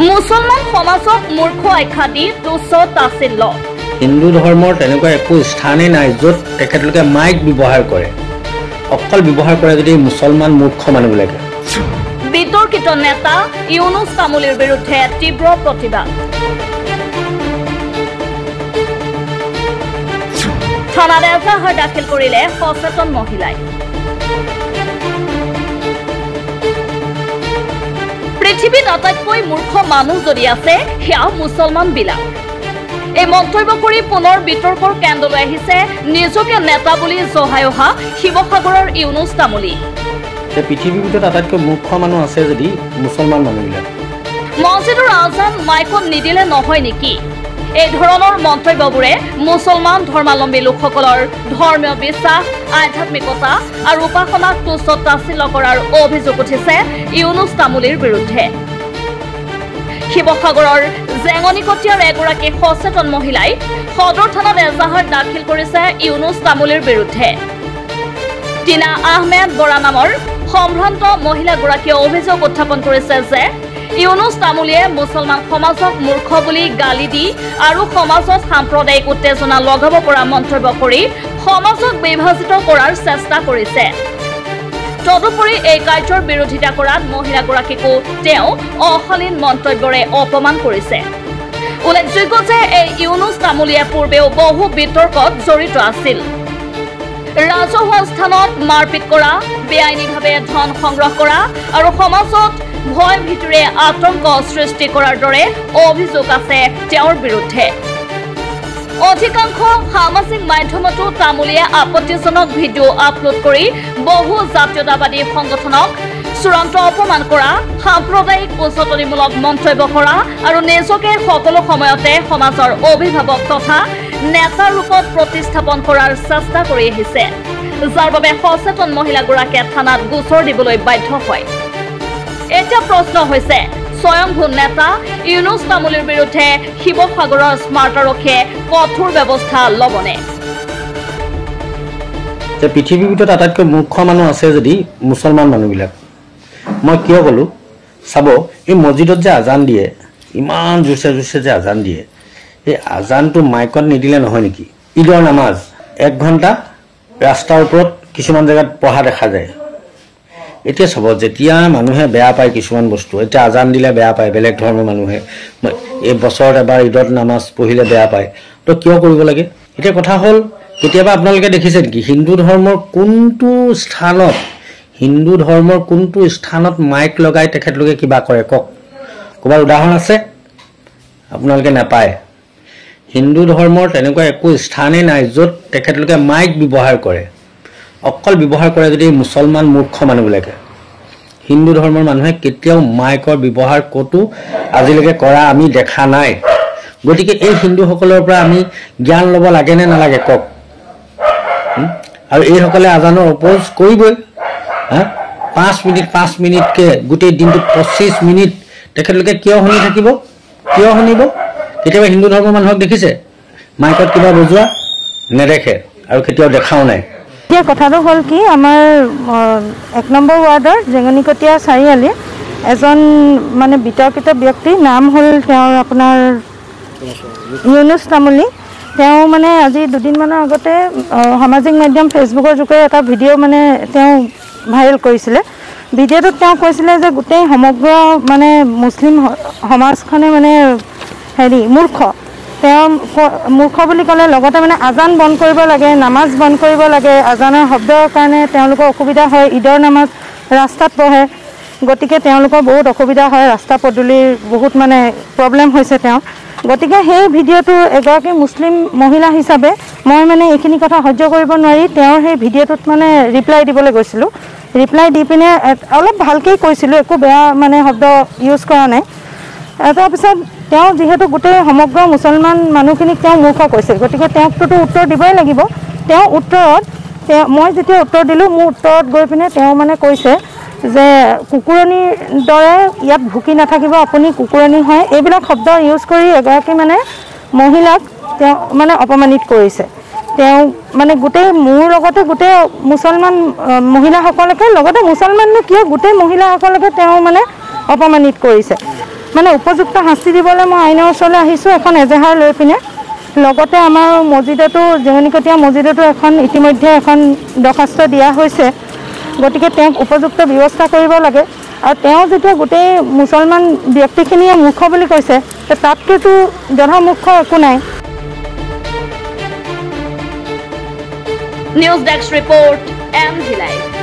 মুছলমান সমাজক মূৰ্খ আখ্যা দি তুচ্ছ তাচ্ছিল্য। হিন্দু ধৰ্মৰ তেনেকুৱা একো স্থানেই নাই য'ত তেখেতলোকে মাইক ব্যৱহাৰ কৰে, অকল ব্যৱহাৰ কৰে যদি মুছলমান মূৰ্খ মানুহবিলাকে। বিতৰ্কিত নেতা ইউনুছ তামুলীৰ বিৰুদ্ধে তীব্ৰ প্ৰতিবাদ। থানাত এজাহাৰ দাখিল কৰিলে সচেতন মহিলাই। পৃথিৱীত আটাইতকৈ মূৰ্খ মানুহ যদি আছে সেয়া মুছলমান বিলাক। এই মন্তব্য কৰি পুনৰ বিতৰ্কৰ কেন্দ্ৰলৈ আহিছে নিজকে নেতা বুলি জহাই অহা শিৱসাগৰৰ ইউনুছ তামুলী। পৃথিৱীৰ ভিতৰত আটাইতকৈ মূৰ্খ মানুহ আছে যদি মুছলমান মানুহবিলাক। মছজিদৰ আজান মাইকত নিদিলে নহয় নেকি? এই ধৰণৰ মন্তব্যবোৰে মুছলমান ধৰ্মাৱলম্বী লোকসকলৰ ধৰ্মীয় বিশ্বাস, আধ্যাত্মিকতা আৰু উপাসনাক তুচ্ছ তাচ্ছিল্য কৰাৰ অভিযোগ উঠিছে ইউনুছ তামুলীৰ বিৰুদ্ধে। শিৱসাগৰৰ জেঙনিকটীয়াৰ এগৰাকী সচেতন মহিলাই সদৰ থানাত এজাহাৰ দাখিল কৰিছে ইউনুছ তামুলীৰ বিৰুদ্ধে। টিনা আহমেদ বৰা নামৰ সম্ভ্ৰান্ত মহিলাগৰাকীয়ে অভিযোগ উত্থাপন কৰিছে যে ইউনুছ তামুলীয়ে মুছলমান সমাজক মূৰ্খ বুলি গালি দি আৰু সমাজত সাম্প্ৰদায়িক উত্তেজনা লগাব পৰা মন্তব্য কৰি সমাজক বিভাজিত কৰাৰ চেষ্টা কৰিছে। তদুপৰি এই কাৰ্যৰ বিৰোধিতা কৰাত মহিলাগৰাকীকো তেওঁ অশালীন মন্তব্যৰে অপমান কৰিছে। উল্লেখযোগ্য যে এই ইউনুছ তামুলীয়ে পূৰ্বেও বহু বিতৰ্কত জড়িত আছিল। ৰাজহুৱা স্থানত মাৰপিট কৰা, বেআইনীভাৱে ধন সংগ্ৰহ কৰা আৰু সমাজত ভয় ভীতিৰে আতংক সৃষ্টি কৰাৰ দৰে অভিযোগ আছে তেওঁৰ বিৰুদ্ধে। অধিকাংশ সামাজিক মাধ্যমতো তামুলীয়ে আপত্তিজনক ভিডিঅ' আপলোড কৰি বহু জাতীয়তাবাদী সংগঠনক চূড়ান্ত অপমান কৰা, সাম্প্ৰদায়িক উচতনিমূলক মন্তব্য কৰা আৰু নিজকে সকলো সময়তে সমাজৰ অভিভাৱক তথা নেতা ৰূপত প্ৰতিস্থাপন কৰাৰ চেষ্টা কৰি আহিছে, যাৰ বাবে সচেতন মহিলাগৰাকীয়ে থানাত গোচৰ দিবলৈ বাধ্য হয়। এতিয়া প্ৰশ্ন হৈছে স্বয়ংভূ নেতা ইউনুছ তামুলীৰ বিৰুদ্ধে শিৱসাগৰৰ স্মাৰ্ট আৰক্ষীয়ে কঠোৰ ব্যৱস্থা ল'বনে? পৃথিৱীৰ ভিতৰত আটাইতকৈ মূৰ্খ মানুহ আছে যদি মুছলমান মানুহবিলাক। মই কিয় ক'লো চাব, এই মছজিদত যে আজান দিয়ে, ইমান জোৰছে জোৰছে যে আজান দিয়ে, এই আজানটো মাইকত নিদিলে নহয় নেকি? ঈদৰ নামাজ 1 ঘণ্টা ৰাস্তাৰ ওপৰত কিছুমান জেগাত পঢ়া দেখা যায়। এতিয়া চাব, যেতিয়া মানুহে বেয়া পায় কিছুমান বস্তু, এতিয়া আজান দিলে বেয়া পায় বেলেগ ধৰ্মৰ মানুহে, এই বছৰত এবাৰ ঈদত নামাজ পঢ়িলে বেয়া পায়, তো কিয় কৰিব লাগে? এতিয়া কথা হ'ল, কেতিয়াবা আপোনালোকে দেখিছে নেকি হিন্দু ধৰ্মৰ কোনটো স্থানত মাইক লগাই তেখেতলোকে কিবা কৰে? কওক, ক'ৰবাৰ উদাহৰণ আছে? আপোনালোকে নাপায়। হিন্দু ধৰ্মৰ তেনেকুৱা একো স্থানেই নাই য'ত তেখেতলোকে মাইক ব্যৱহাৰ কৰে, অকল ব্যৱহাৰ কৰে যদি মুছলমান মূৰ্খ মানুহবিলাকে। হিন্দু ধৰ্মৰ মানুহে কেতিয়াও মাইকৰ ব্যৱহাৰ ক'তো আজিলৈকে কৰা আমি দেখা নাই। গতিকে এই হিন্দুসকলৰ পৰা আমি জ্ঞান ল'ব লাগে নে নালাগে কওক? আৰু এইসকলে আজানৰ অপ'জ কৰিবই। 5 মিনিটকৈ গোটেই দিনটোত 25 মিনিট তেখেতলোকে কিয় শুনি থাকিব? কিয় শুনিব? কেতিয়াবা হিন্দু ধৰ্মৰ মানুহক দেখিছে মাইকত কিবা বজোৱা? নেদেখে আৰু কেতিয়াও দেখাও নাই। এতিয়া কথাটো হ'ল কি, আমাৰ 1 নম্বৰ ৱাৰ্ডৰ জেঙনিকটীয়া চাৰিআলি এজন মানে বিতৰ্কিত ব্যক্তি, নাম হ'ল তেওঁৰ আপোনাৰ ইউনুছ তামুলী। তেওঁ মানে আজি 2 দিনমানৰ আগতে সামাজিক মাধ্যম ফেচবুকৰ যোগেৰে এটা ভিডিঅ' মানে তেওঁ ভাইৰেল কৰিছিলে। ভিডিঅ'টোত তেওঁ কৈছিলে যে গোটেই সমগ্ৰ মানে মুছলিম সমাজখনে মানে মূৰ্খ। তেওঁ মূৰ্খ বুলি ক'লে লগতে মানে আজান বন্ধ কৰিব লাগে, নামাজ বন্ধ কৰিব লাগে, আজানৰ শব্দৰ কাৰণে তেওঁলোকৰ অসুবিধা হয়। ঈদৰ নামাজ ৰাস্তাত পঢ়ে, গতিকে তেওঁলোকৰ বহুত অসুবিধা হয়, ৰাস্তা পদূলিৰ বহুত মানে প্ৰব্লেম হৈছে তেওঁ। গতিকে সেই ভিডিঅ'টো এগৰাকী মুছলিম মহিলা হিচাপে মই মানে এইখিনি কথা সহ্য কৰিব নোৱাৰি তেওঁৰ সেই ভিডিঅ'টোত মানে ৰিপ্লাই দিবলৈ গৈছিলোঁ। ৰিপ্লাই দি পিনে অলপ ভালকেই কৈছিলোঁ, একো বেয়া মানে শব্দ ইউজ কৰা নাই। তাৰপিছত তেওঁ যিহেতু গোটেই সমগ্ৰ মুছলমান মানুহখিনিক তেওঁ মূৰ্খ কৈছিল, গতিকে তেওঁকটোতো উত্তৰ দিবই লাগিব। তেওঁ উত্তৰত মই যেতিয়া উত্তৰ দিলোঁ, মোৰ উত্তৰত গৈ পিনে তেওঁ মানে কৈছে যে কুকুৰণীৰ দৰে ইয়াত ভুকি নাথাকিব, আপুনি কুকুৰণী হয়, এইবিলাক শব্দ ইউজ কৰি এগৰাকী মানে মহিলাক তেওঁ মানে অপমানিত কৰিছে। তেওঁ মানে গোটেই মোৰ লগতে গোটেই মুছলমান মহিলাসকলকে, লগতে মুছলমাননো কিয় গোটেই মহিলাসকলকে তেওঁ মানে অপমানিত কৰিছে। মানে উপযুক্ত শাস্তি দিবলৈ মই আইনৰ ওচৰলৈ আহিছোঁ এখন এজাহাৰ লৈ পিনে। লগতে আমাৰ মছজিদতো জেঙেনিকটীয়া মছজিদতো এখন ইতিমধ্যে এখন দৰখাস্ত দিয়া হৈছে। গতিকে তেওঁক উপযুক্ত ব্যৱস্থা কৰিব লাগে। আৰু তেওঁ যেতিয়া গোটেই মুছলমান ব্যক্তিখিনিয়ে মূৰ্খ বুলি কৈছে, তাতকৈতো জধা মূৰ্খ একো নাই। News desk report MG Live।